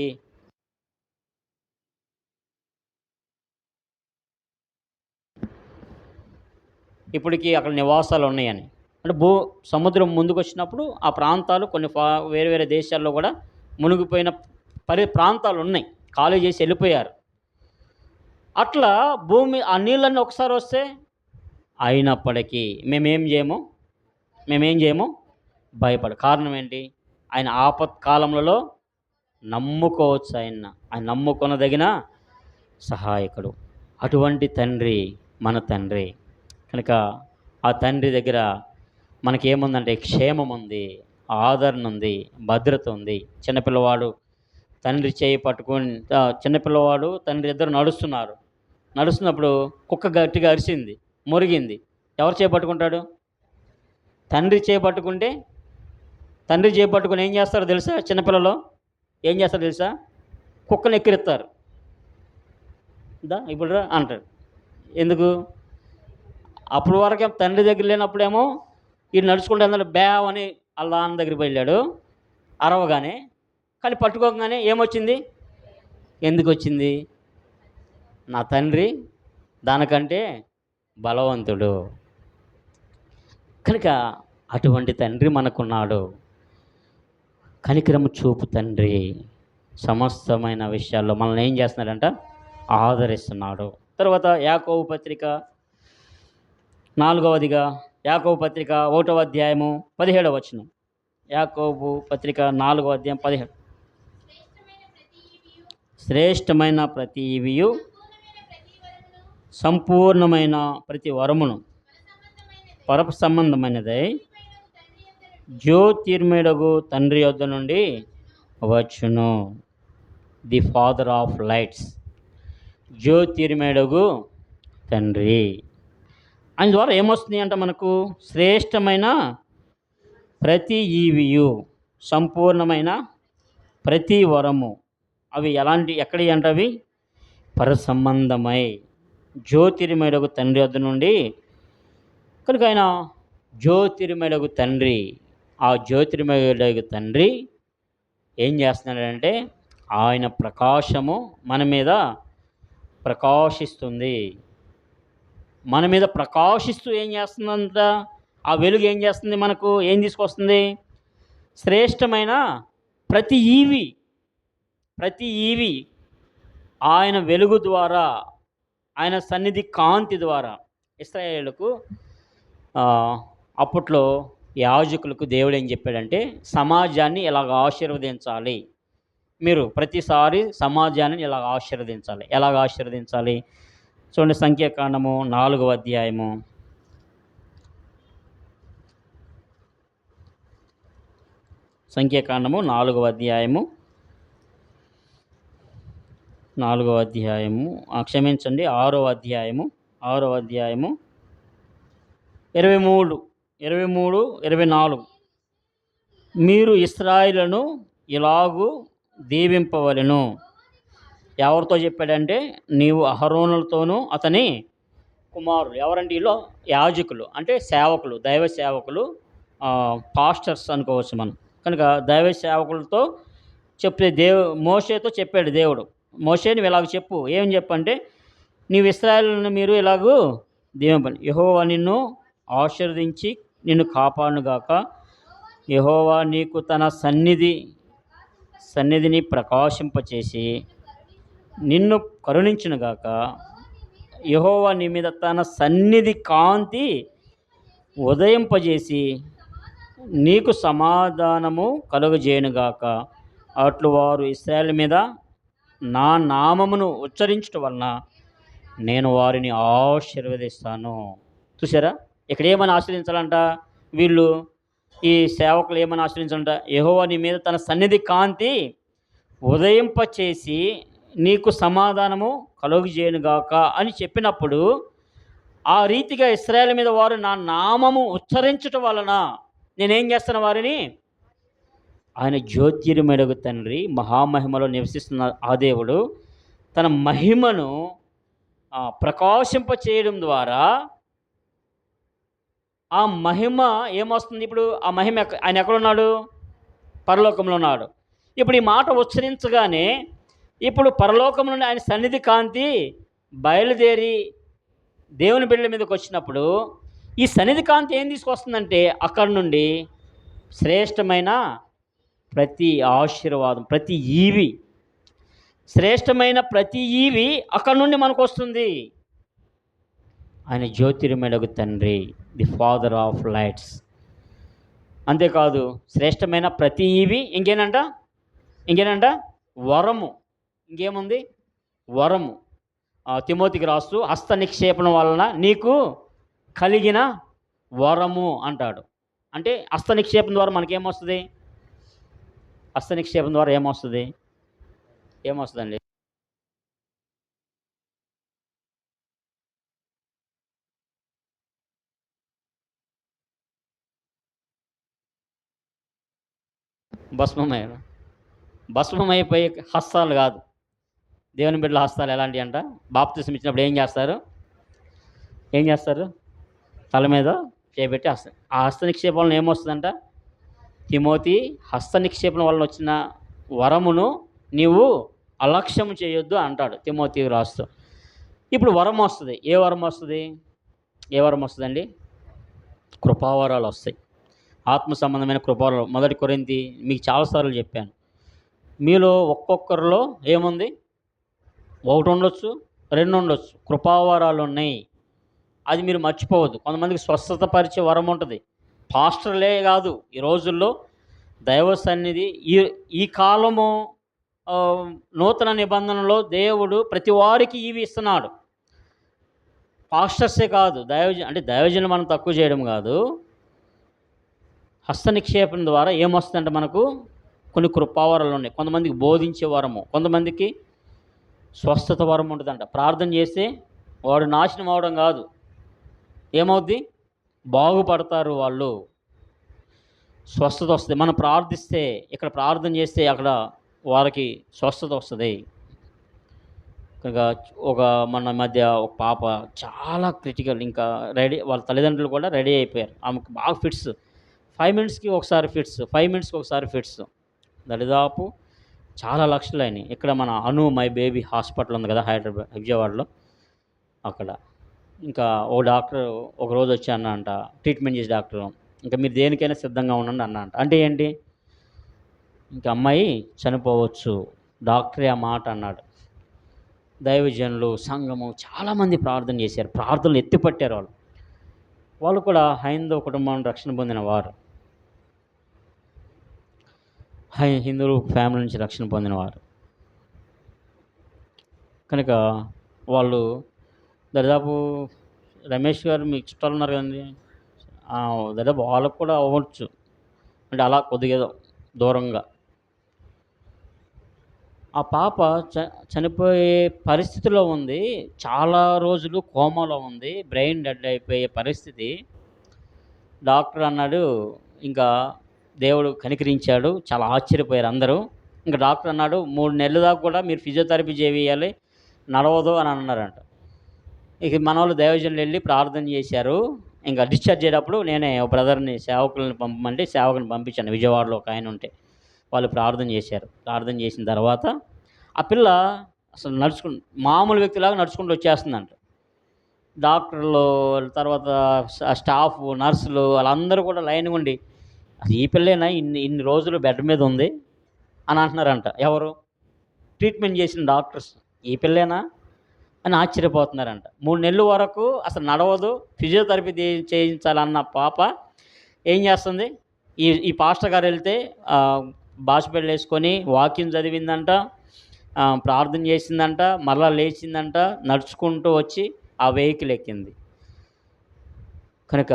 ఇప్పటికీ అక్కడ నివాసాలు ఉన్నాయని. అంటే సముద్రం ముందుకు వచ్చినప్పుడు ఆ ప్రాంతాలు కొన్ని వేరే వేరే దేశాల్లో కూడా మునిగిపోయిన ప్రాంతాలు ఉన్నాయి, ఖాళీ చేసి వెళ్ళిపోయారు. అట్లా భూమి ఆ నీళ్ళన్నీ ఒకసారి వస్తే అయినప్పటికీ మేమేం చేయము కారణం ఏంటి? ఆయన ఆపత్కాలములలో నమ్ముకోవచ్చు. ఆయన నమ్ముకొనదగిన సహాయకుడు. అటువంటి తండ్రి మన తండ్రి కనుక ఆ తండ్రి దగ్గర మనకేముందంటే క్షేమం ఉంది, ఆదరణ ఉంది, భద్రత ఉంది. చిన్నపిల్లవాడు తండ్రి చేయి పట్టుకొని చిన్నపిల్లవాడు తండ్రి ఇద్దరు నడుస్తున్నప్పుడు కుక్క గట్టిగా అరిసింది, మురిగింది. ఎవరు చేపట్టుకుంటాడు? తండ్రి చేపట్టుకుంటే తండ్రి చేపట్టుకుని ఏం చేస్తారో తెలుసా? చిన్నపిల్లలు ఏం చేస్తారో తెలుసా? కుక్కను ఎక్కిరిస్తారు. ఇప్పుడు రా అంటాడు. ఎందుకు? అప్పుడు వరకే తండ్రి దగ్గర లేనప్పుడేమో ఈయన నడుచుకుంటే అందరూ బ్యావ్ అని వాళ్ళ నాన్న దగ్గరికి వెళ్ళాడు అరవగానే. కానీ పట్టుకోగానే ఏమొచ్చింది? ఎందుకు వచ్చింది? నా తండ్రి దానికంటే బలవంతుడు. కనుక అటువంటి తండ్రి మనకున్నాడు. కనికరము చూపు తండ్రి సమస్తమైన విషయాల్లో మనల్ని ఏం చేస్తున్నాడంట? ఆదరిస్తున్నాడు. తర్వాత యాకోబు పత్రిక 4వ పత్రిక 1వ అధ్యాయము 17వ వచనం. యాకోబు పత్రిక 4వ అధ్యాయం 17. శ్రేష్టమైన ప్రతి ఈవియు సంపూర్ణమైన ప్రతి వరమును పరప సంబంధమైనదై జ్యోతిర్మయుడగు తండ్రి యొద్ద నుండి వచ్చును. ది ఫాదర్ ఆఫ్ లైట్స్, జ్యోతిర్మయుడగు తండ్రి. ఆయన ద్వారా ఏమొస్తుంది అంట మనకు? శ్రేష్టమైన ప్రతి ఈవియు, సంపూర్ణమైన ప్రతి వరము. అవి ఎక్కడి అంటే అవి పరసంబంధమై జ్యోతిర్మయుడగు తండ్రి వద్ద నుండి. కనుక ఆయన జ్యోతిర్మయుడగు తండ్రి. ఆ జ్యోతిర్మయుడగు తండ్రి ఏం చేస్తున్నాడంటే ఆయన ప్రకాశము మన మీద ప్రకాశిస్తుంది. మన మీద ప్రకాశిస్తూ ఏం చేస్తుందంట? ఆ వెలుగు ఏం చేస్తుంది? మనకు ఏం తీసుకొస్తుంది? శ్రేష్టమైన ప్రతి ఈవి ఆయన వెలుగు ద్వారా, ఆయన సన్నిధి కాంతి ద్వారా ఇశ్రాయేలుకు అప్పట్లో యాజకులకు దేవుడు ఏం చెప్పాడంటే సమాజాన్ని ఇలాగ ఆశీర్వదించాలి. మీరు ప్రతిసారి సమాజాన్ని ఇలాగ ఆశీర్వదించాలి. ఎలాగ ఆశీర్వదించాలి? చూడండి, సంఖ్యాకాండము 4వ అధ్యాయము. సంఖ్యాకాండము 4వ అధ్యాయము 6వ అధ్యాయము 23, 24. మీరు ఇశ్రాయేలును ఇలాగూ దీవింపవలెను. ఎవరితో చెప్పాడంటే నీవు అహరోనులతోనూ అతని కుమారులు. ఎవరంటే వీళ్ళు? యాజకులు, అంటే సేవకులు, దైవ సేవకులు, పాస్టర్స్ అనుకోవచ్చు మనం. కనుక దైవ సేవకులతో మోషేతో చెప్పాడు దేవుడు. మోషే నువ్వు ఇలాగ చెప్పు. ఏం చెప్పంటే నీవు ఇశ్రాయేలును మీరు ఇలాగూ దీవింపండి. యెహోవా నిన్ను ఆశీర్వదించి నిన్ను కాపాడునుగాక. యెహోవా నీకు తన సన్నిధిని ప్రకాశింపచేసి నిన్ను కరుణించునుగాక. యెహోవా నీ మీద తన సన్నిధి కాంతి ఉదయింపజేసి నీకు సమాధానము కలుగజేయునుగాక. అట్లు వారు ఇశ్రాయేలు మీద నా నామమును ఉచ్చరించడం వలన నేను వారిని ఆశీర్వదిస్తాను. చూసారా, ఇక్కడ ఏమని ఆశ్రయించాలంట? వీళ్ళు ఈ సేవకులు ఏమని ఆశ్రయించాలంట? యెహోవా నీ మీద తన సన్నిధి కాంతి ఉదయింపచేసి నీకు సమాధానము కలుగజేయునుగాక అని చెప్పినప్పుడు ఆ రీతిగా ఇశ్రాయేలు మీద వారు నా నామము ఉచ్చరించటం వలన నేనేం చేస్తాను? వారిని ఆయన జ్యోతిర్మయుడగు తండ్రి మహామహిమలో నివసిస్తున్న ఆ దేవుడు తన మహిమను ప్రకాశింప చేయడం ద్వారా ఆ మహిమ ఏమొస్తుంది? ఇప్పుడు ఆ మహిమ ఆయన ఎక్కడున్నాడు? పరలోకంలో ఉన్నాడు. ఇప్పుడు ఈ మాట ఉచ్చరించగానే ఇప్పుడు పరలోకం నుండి ఆయన సన్నిధి కాంతి బయలుదేరి దేవుని బిడ్డల మీదకి వచ్చినప్పుడు ఈ సన్నిధి కాంతి ఏం తీసుకొస్తుందంటే అక్కడి నుండి శ్రేష్టమైన ప్రతి ఆశీర్వాదం, ప్రతి ఈవి, శ్రేష్టమైన ప్రతి ఈవి అక్కడి నుండి మనకు వస్తుంది. ఆయన జ్యోతిర్మయుడగు తండ్రి, ది ఫాదర్ ఆఫ్ లైట్స్. అంతేకాదు శ్రేష్టమైన ప్రతి ఈవి ఇంకేనంట వరము. ఇంకేముంది? వరము. తిమోతికి రాస్తూ హస్త నిక్షేపణ వలన నీకు కలిగిన వరము అంటాడు. అంటే హస్త నిక్షేపం ద్వారా మనకేమొస్తుంది? హస్త నిక్షేపం ద్వారా ఏమొస్తుందండి? భస్మం అయిపోయే హస్తాలు కాదు. దేవుని బిడ్డల హస్తాలు ఎలాంటివి అంట? బాప్తిసం ఇచ్చినప్పుడు ఏం చేస్తారు? తల మీద చేపెట్టి ఆ హస్త నిక్షేపం వలన ఏమొస్తుందంట? తిమోతి, హస్త నిక్షేపణ వలన వచ్చిన వరమును నీవు అలక్ష్యం చేయొద్దు అంటాడు తిమోతి రాస్తూ. ఇప్పుడు వరం వస్తుంది. ఏ వరం వస్తుందండి? కృపావరాలు వస్తాయి. ఆత్మ సంబంధమైన కృపావరాలు. 1 కొరింథీ మీకు చాలాసార్లు చెప్పాను. మీలో ఒక్కొక్కరిలో ఏముంది? 1 ఉండొచ్చు, 2 ఉండొచ్చు. కృపావరాలు ఉన్నాయి. అది మీరు మర్చిపోవద్దు. కొంతమందికి స్వస్థత పరిచే వరం ఉంటుంది. పాస్టర్లే కాదు, ఈ రోజుల్లో దైవ సన్నిధి ఈ కాలము నూతన నిబంధనలో దేవుడు ప్రతి వారికి ఇవి ఇస్తున్నాడు. పాస్టర్సే కాదు, దైవజనులు మనం తక్కువ చేయడం కాదు. హస్త నిక్షేపం ద్వారా ఏమొస్తుందంటే మనకు కొన్ని కృపావరాలు ఉన్నాయి. కొంతమందికి బోధించే వరము, కొంతమందికి స్వస్థత వరం ఉంటుందంట. ప్రార్థన చేస్తే వాడు నాశనం అవడం కాదు, ఏమవుద్ది? బాగుపడతారు వాళ్ళు. స్వస్థత వస్తుంది. మనం ప్రార్థిస్తే, ఇక్కడ ప్రార్థన చేస్తే అక్కడ వారికి స్వస్థత వస్తుంది. కనుక మన మధ్య ఒక పాప చాలా క్రిటికల్, ఇంకా రెడీ, వాళ్ళ తల్లిదండ్రులు కూడా రెడీ అయిపోయారు. ఆమెకు బాగా ఫిట్స్, 5 మినిట్స్కి ఒకసారి ఫిట్స్, 5 మినిట్స్కి ఒకసారి ఫిట్స్. దరిదాపు చాలా లక్షలు అయినాయి. ఇక్కడ మన అను మై బేబీ హాస్పిటల్ ఉంది కదా విజయవాడలో, అక్కడ ఇంకా ఓ డాక్టర్ ఒకరోజు వచ్చి అన్నంట, ట్రీట్మెంట్ చేసే డాక్టరు, ఇంకా మీరు దేనికైనా సిద్ధంగా ఉండండి అన్నంట. అంటే ఏంటి? ఇంకా అమ్మాయి చనిపోవచ్చు, డాక్టరే ఆ మాట అన్నాడు. దైవజనులు, సంఘము చాలామంది ప్రార్థన చేశారు. ప్రార్థనలు ఎత్తిపట్టారు. వాళ్ళు కూడా హైందవ కుటుంబం రక్షణ పొందిన వారు, హిందూ ఫ్యామిలీ నుంచి రక్షణ పొందినవారు. కనుక వాళ్ళు దాదాపు రమేష్ గారు మీకు చుట్టాలు ఉన్నారు కదండి, దాదాపు వాళ్ళకు కూడా అవ్వచ్చు. అంటే అలా కొద్దిగా దూరంగా ఆ పాప చనిపోయే పరిస్థితిలో ఉంది. చాలా రోజులు కోమాలో ఉంది, బ్రెయిన్ డెడ్ అయిపోయే పరిస్థితి. డాక్టర్ అన్నాడు, ఇంకా దేవుడు కనికరించాడు. చాలా ఆశ్చర్యపోయారు అందరూ. ఇంకా డాక్టర్ అన్నాడు, 3 నెలల దాకా కూడా మీరు ఫిజియోథెరపీ చేయాలి, నడవదు అని అన్నారంట. ఇక మన వాళ్ళు దైవజనులు వెళ్ళి ప్రార్థన చేశారు. ఇంకా డిశ్చార్జ్ అయ్యేటప్పుడు నేనే ఒక బ్రదర్ని, సేవకులను పంపమంటే సేవకుని పంపించాను. విజయవాడలో ఒక ఆయన ఉంటే వాళ్ళు ప్రార్థన చేశారు. ప్రార్థన చేసిన తర్వాత ఆ పిల్ల అసలు మామూలు వ్యక్తిలాగా నడుచుకుంటూ వచ్చేస్తుందంట. డాక్టర్లు, తర్వాత స్టాఫ్, నర్సులు వాళ్ళందరూ కూడా లైన్గా ఉండి, అసలు ఈ పిల్లేనా ఇన్ని రోజులు బెడ్ మీద ఉంది అని అంటున్నారంట. ఎవరు? ట్రీట్మెంట్ చేసిన డాక్టర్స్. ఈ పిల్లేనా అని ఆశ్చర్యపోతున్నారంట. 3 నెలల వరకు అసలు నడవదు, ఫిజియోథెరపీ చేయించాలన్న పాప ఏం చేస్తుంది? ఈ పాస్టర్ గారు వెళ్తే బాసిబెళ్ళు వేసుకొని వాక్యం చదివిందంట, ప్రార్థన చేసిందంట, మరలా లేచిందంట, నడుచుకుంటూ వచ్చి ఆ వెహికల్ ఎక్కింది. కనుక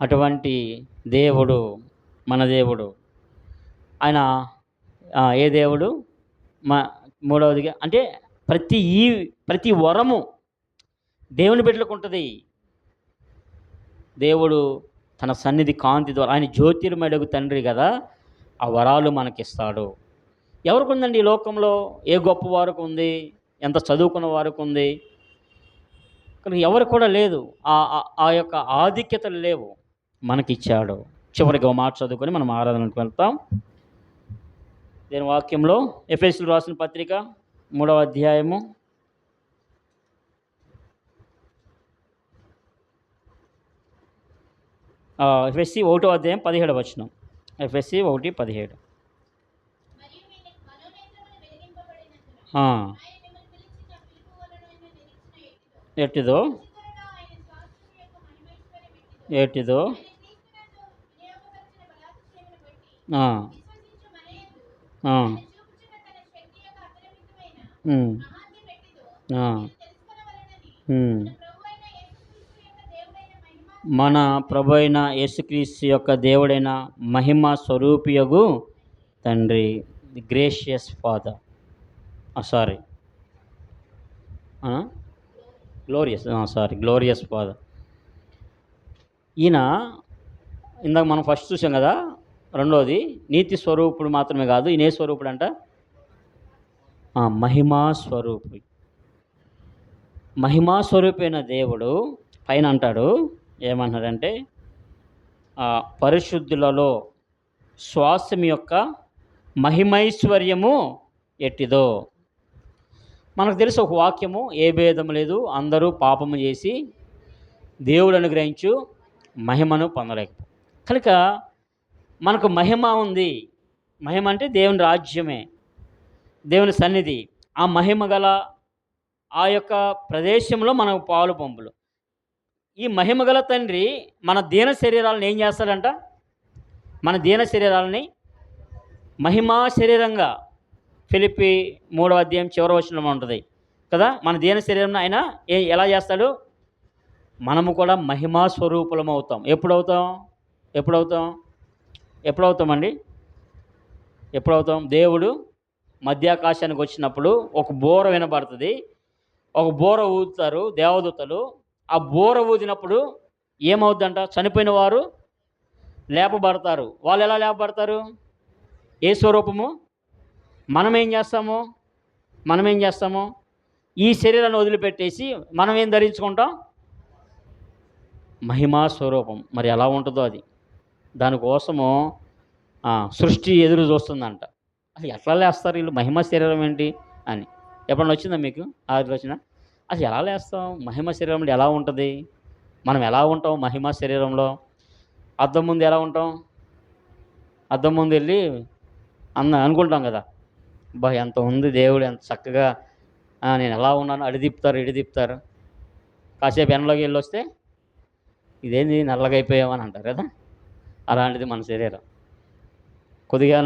అటువంటి దేవుడు మన దేవుడు. ఆయన ఏ దేవుడు? మూడవదిగా అంటే ప్రతి వరము దేవుని బిడ్డలకు ఉంటుంది. దేవుడు తన సన్నిధి కాంతి ద్వారా, ఆయన జ్యోతిర్మయుడగు తండ్రి కదా, ఆ వరాలు మనకిస్తాడు. ఎవరికి ఉందండి ఈ లోకంలో? ఏ గొప్ప వారికి ఉంది, ఎంత చదువుకున్న వారికి ఉంది, కానీ ఎవరికి కూడా లేదు. ఆ యొక్క ఆధిక్యతలు లేవు, మనకిచ్చాడు. చివరికి ఒక మాట చదువుకొని మనం ఆరాధనకు వెళ్తాం. దీని వాక్యంలో ఎఫెసీయులకు రాసిన పత్రిక 3వ అధ్యాయము ఎఫెసీ 1వ అధ్యాయం 17వ వచనం. ఎఫెసీ 1:17. ఎట్టిదో ఏటిదో ఆ, ఆ, ఉమ్, ఆ, ఉమ్. మన ప్రభు అయిన యేసుక్రీస్తు యొక్క దేవుడైన మహిమ స్వరూపియగు తండ్రి, the gracious father, sorry glorious father. ఈయన ఇందాక మనం ఫస్ట్ చూసాం కదా. రెండోది, నీతి స్వరూపుడు మాత్రమే కాదు, ఈయన ఏ స్వరూపుడు అంట? మహిమా స్వరూపి. మహిమా స్వరూపైన దేవుడు పైన అంటాడు, ఏమంటాడంటే పరిశుద్ధులలో శ్వాసం యొక్క మహిమైశ్వర్యము ఎట్టిదో. మనకు తెలుసు ఒక వాక్యము, ఏ భేదం లేదు, అందరూ పాపము చేసి దేవుడు అనుగ్రహించు మహిమను పొందలేకపో. కనుక మనకు మహిమ ఉంది. మహిమ అంటే దేవుని రాజ్యమే, దేవుని సన్నిధి. ఆ మహిమ గల ఆ యొక్క ప్రదేశంలో మనకు పాలు పంపులు. ఈ మహిమ గల తండ్రి మన దీన శరీరాలను ఏం చేస్తాడంట? మన దీన శరీరాలని మహిమా శరీరంగా, ఫిలిప్పీ 3వ అధ్యాయం చివరి వచనంలో ఉంటుంది కదా. మన దీన శరీరం ఆయన ఎలా చేస్తాడు? మనము కూడా మహిమా స్వరూపులం అవుతాం. ఎప్పుడవుతామండి? ఎప్పుడవుతాం? దేవుడు మధ్యాకాశానికి వచ్చినప్పుడు ఒక బోర వినబడుతుంది. ఒక బోర ఊదుతారు దేవదూతలు. ఆ బోర ఊదినప్పుడు ఏమవుద్దంట? చనిపోయిన వారు లేపబడతారు. వాళ్ళు ఎలా లేపబడతారు? ఏ స్వరూపము? మనమేం చేస్తాము? ఈ శరీరాన్ని వదిలిపెట్టేసి మనం ఏం ధరించుకుంటాం? మహిమా స్వరూపం. మరి ఎలా ఉంటుందో అది. దానికోసము సృష్టి ఎదురు చూస్తుందంట. అసలు ఎట్లా లేస్తారు వీళ్ళు? మహిమ శరీరం ఏంటి అని ఎప్పుడన్నా వచ్చిందా మీకు ఆలోచన? అసలు ఎలా లేస్తాం? మహిమ శరీరంలో ఎలా ఉంటుంది? మనం ఎలా ఉంటాం మహిమ శరీరంలో? అద్దం ముందు ఎలా ఉంటాం? అద్దం ముందు వెళ్ళి అనుకుంటాం కదా, ఎంత ఉంది దేవుడు, ఎంత చక్కగా నేను ఎలా ఉన్నాను, ఇడిదిప్పుతారు. కాసేపు ఎండలోకి వెళ్ళి వస్తే ఇదేంది నల్లగా అయిపోయామని అంటారు కదా. అలాంటిది మన శరీరం. కొద్దిగా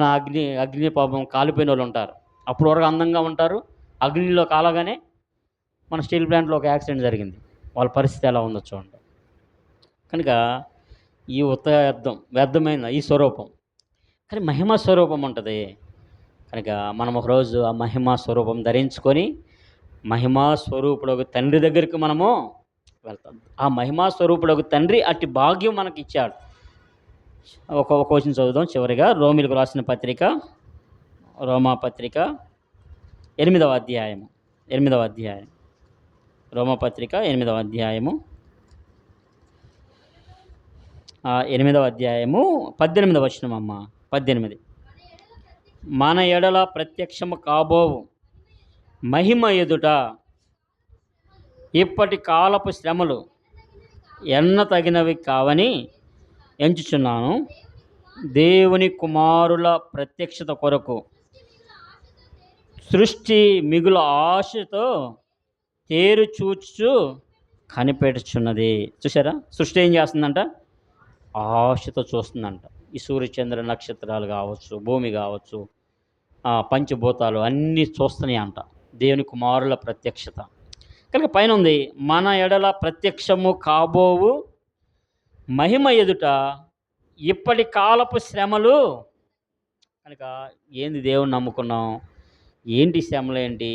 అగ్ని పాపం కాలిపోయిన వాళ్ళు ఉంటారు. అప్పుడు వరకు అందంగా ఉంటారు. అగ్నిలో కాలగానే మన స్టీల్ ప్లాంట్లో ఒక యాక్సిడెంట్ జరిగింది. వాళ్ళ పరిస్థితి ఎలా ఉందో చూడండి. కనుక ఈ వ్యర్థమైన ఈ స్వరూపం, కానీ మహిమ స్వరూపం ఉంటుంది. కనుక మనం ఒకరోజు ఆ మహిమా స్వరూపం ధరించుకొని మహిమా స్వరూపుడు తండ్రి దగ్గరికి మనము వెళ్తాం. ఆ మహిమా స్వరూపుడు తండ్రి అట్టి భాగ్యం మనకి ఇచ్చాడు. ఒక క్వశ్చన్ చదువుదాం చివరిగా. రోమీలకు రాసిన పత్రిక, రోమాపత్రిక 8వ అధ్యాయము. రోమపత్రిక 8వ అధ్యాయము 18వ వచనం అమ్మ. 18. మన ఎడల ప్రత్యక్షము కాబోవు మహిమ ఎదుట ఇప్పటి కాలపు శ్రమలు ఎన్న తగినవి కావని ఎంచుచున్నాను. దేవుని కుమారుల ప్రత్యక్షత కొరకు సృష్టి మిగులు ఆశతో తేరు చూచు కనిపెట్టుచున్నది. చూసారా? సృష్టి ఏం చేస్తుందంట? ఆశతో చూస్తుందంట. ఈ సూర్యచంద్ర నక్షత్రాలు కావచ్చు, భూమి కావచ్చు, పంచభూతాలు అన్నీ చూస్తున్నాయి అంట దేవుని కుమారుల ప్రత్యక్షత. కనుక పైన ఉంది, మన ఎడల ప్రత్యక్షము కాబోవు మహిమ ఎదుట ఇప్పటి కాలపు శ్రమలు. కనుక ఏంది? దేవుని నమ్ముకున్నాం, ఏంటి శ్రమలు ఏంటి?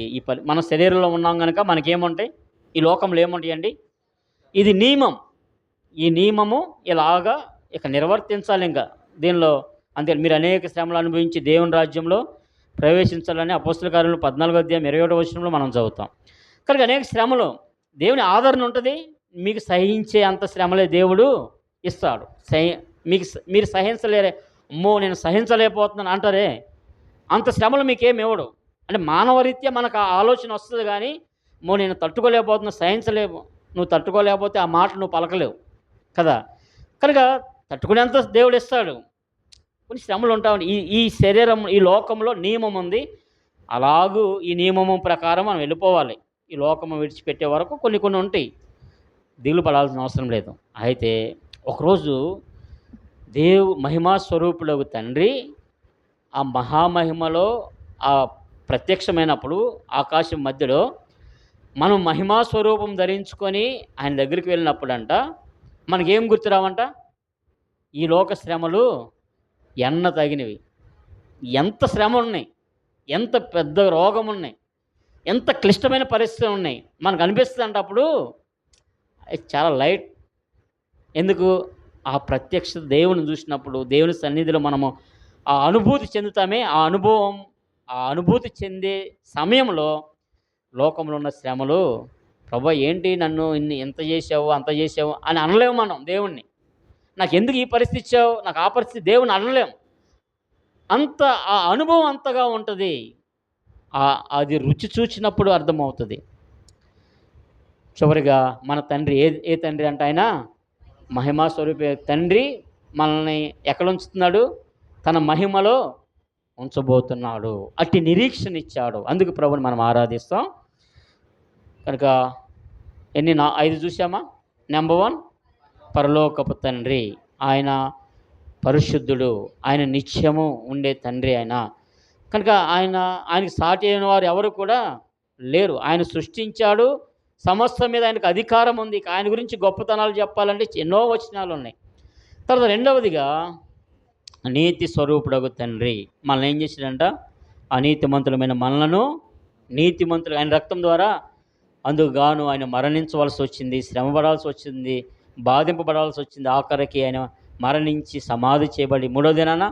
మన శరీరంలో ఉన్నాం కనుక మనకేముంటాయి? ఈ లోకంలో ఏముంటాయండి? ఇది నియమం. ఈ నియమము ఇలాగా ఇక నిర్వర్తించాలి. ఇంకా దీనిలో అంతే, మీరు అనేక శ్రమలు అనుభవించి దేవుని రాజ్యంలో ప్రవేశించాలని అపోస్తల కార్యములు 14 అధ్యాయం 21 మనం చదువుతాం. కనుక అనేక శ్రమలు దేవుని ఆదరణ ఉంటుంది. మీకు సహించే అంత శ్రమలే దేవుడు ఇస్తాడు. మీరు సహించలేరే, అమ్మో నేను సహించలేకపోతున్నాను అంటారే, అంత శ్రమలు మీకేమి ఇవ్వడు. అంటే మానవరీత్యా మనకు ఆ ఆలోచన వస్తుంది కానీ, అమ్మో నేను తట్టుకోలేకపోతున్నా, సహించలేము, నువ్వు తట్టుకోలేకపోతే ఆ మాట నువ్వు పలకలేవు కదా. కనుక తట్టుకునేంత దేవుడు ఇస్తాడు. కొన్ని శ్రమలు ఉంటా ఉంటాయి. ఈ శరీరం, ఈ లోకంలో నియమం ఉంది. అలాగూ ఈ నియమము ప్రకారం మనం వెళ్ళిపోవాలి. ఈ లోకము విడిచిపెట్టే వరకు కొన్ని కొన్ని ఉంటాయి. దిగులు పడాల్సిన అవసరం లేదు. అయితే ఒకరోజు మహిమా స్వరూపుడగు తండ్రి ఆ మహామహిమలో ఆ ప్రత్యక్షమైనప్పుడు ఆకాశం మధ్యలో మనం మహిమా స్వరూపం ధరించుకొని ఆయన దగ్గరికి వెళ్ళినప్పుడంట మనకేం గుర్తురావంట? ఈ లోక శ్రమలు ఎన్న తగినవి. ఎంత శ్రమ ఉన్నాయి, ఎంత పెద్ద రోగం ఉన్నాయి, ఎంత క్లిష్టమైన పరిస్థితులు ఉన్నాయి మనకు అనిపిస్తుంది అంటే అప్పుడు చాలా లైట్. ఎందుకు? ఆ ప్రత్యక్ష దేవుని చూసినప్పుడు, దేవుని సన్నిధిలో మనము ఆ అనుభూతి చెందుతామే. ఆ అనుభూతి చెందే సమయంలో లోకంలో ఉన్న శ్రమలు, ప్రభు ఏంటి నన్ను ఎంత చేసావు అంత చేసావు అని అనలేము మనం దేవుణ్ణి. నాకు ఎందుకు ఈ పరిస్థితి ఇచ్చావు, నాకు ఆ పరిస్థితి, దేవుని అనలేము. అంత ఆ అనుభవం అంతగా ఉంటుంది. అది రుచి చూచినప్పుడు అర్థమవుతుంది. చివరిగా మన తండ్రి ఏ తండ్రి అంటే ఆయన మహిమా స్వరూపే తండ్రి మనల్ని ఎక్కడ ఉంచుతున్నాడు? తన మహిమలో ఉంచబోతున్నాడు. అట్టి నిరీక్షణ ఇచ్చాడు. అందుకు ప్రభుని మనం ఆరాధిస్తాం. కనుక 5 చూసామా? నెంబర్ 1 పరలోకపు తండ్రి, ఆయన పరిశుద్ధుడు, ఆయన నిత్యము ఉండే తండ్రి ఆయన. కనుక ఆయనకి సాటి అయిన వారు ఎవరు కూడా లేరు. ఆయన సృష్టించాడు, సమస్తం మీద ఆయనకు అధికారం ఉంది. ఆయన గురించి గొప్పతనాలు చెప్పాలంటే ఎన్నో వచనాలు ఉన్నాయి. తర్వాత రెండవదిగా నీతి స్వరూపుడగు తండ్రి మనల్ని ఏం చేశాడంట? అనీతిమంతులమైన మనలను నీతిమంతులు, ఆయన రక్తం ద్వారా అందుకు గాను ఆయన మరణించవలసి వచ్చింది, శ్రమపడాల్సి వచ్చింది, బాధింపబడాల్సి వచ్చింది. ఆఖరికి ఆయన మరణించి సమాధి చేయబడి 3వ దినాన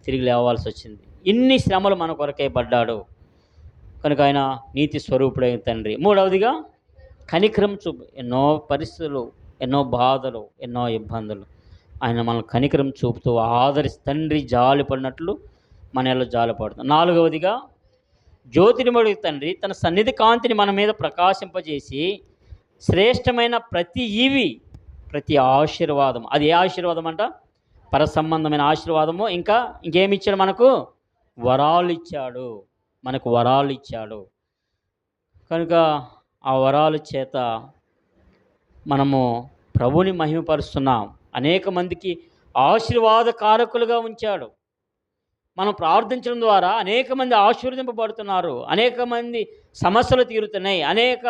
తిరిగి లేవాల్సి వచ్చింది. ఇన్ని శ్రమలు మన కొరకే పడ్డాడు. కనుక ఆయన నీతి స్వరూపుడైన తండ్రి. మూడవదిగా కనికరం చూపు. ఎన్నో పరిస్థితులు, ఎన్నో బాధలు, ఎన్నో ఇబ్బందులు, ఆయన మన కనికరం చూపుతూ తండ్రి జాలి పడినట్లు మన ఎలా జాలి పడుతుంది. నాలుగవదిగా జ్యోతిర్మయుడు తండ్రి తన సన్నిధి కాంతిని మన మీద ప్రకాశింపజేసి శ్రేష్టమైన ప్రతి ఆశీర్వాదం, అది ఏ ఆశీర్వాదం అంట? పరసంబంధమైన ఆశీర్వాదము. ఇంకేమి ఇచ్చాడు? మనకు వరాలు ఇచ్చాడు. కనుక ఆ వరాల చేత మనము ప్రభుని మహిమపరుస్తున్నాం. అనేక మందికి ఆశీర్వాదకారకులుగా ఉంచాడు. మనం ప్రార్థించడం ద్వారా అనేక మంది ఆశీర్వదింపబడుతున్నారు. అనేక మంది సమస్యలు తీరుతున్నాయి. అనేక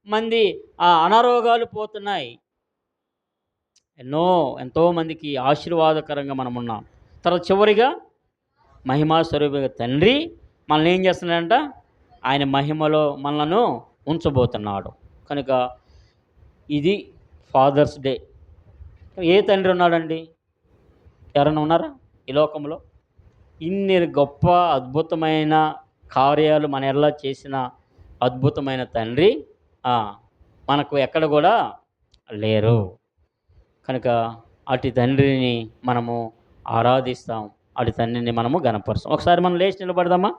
మంది అనారోగ్యాలు పోతున్నాయి. ఎంతో మందికి ఆశీర్వాదకరంగా మనం ఉన్నాం. తర్వాత చివరిగా మహిమా స్వరూప తండ్రి మనల్ని ఏం చేస్తున్నాడంట? ఆయన మహిమలో మనలను ఉంచబోతున్నాడు. కనుక ఇది ఫాదర్స్ డే. ఏ తండ్రి ఉన్నాడండి? ఎవరైనా ఉన్నారా ఈ లోకంలో? ఇన్ని గొప్ప అద్భుతమైన కార్యాలు మన ఎలా చేసిన అద్భుతమైన తండ్రి మనకు ఎక్కడ కూడా లేరు. కనుక అటు తండ్రిని మనము ఆరాధిస్తాం, అటు తండ్రిని మనము గణపరుస్తాం. ఒకసారి మనం లేచి నిలబడదామా?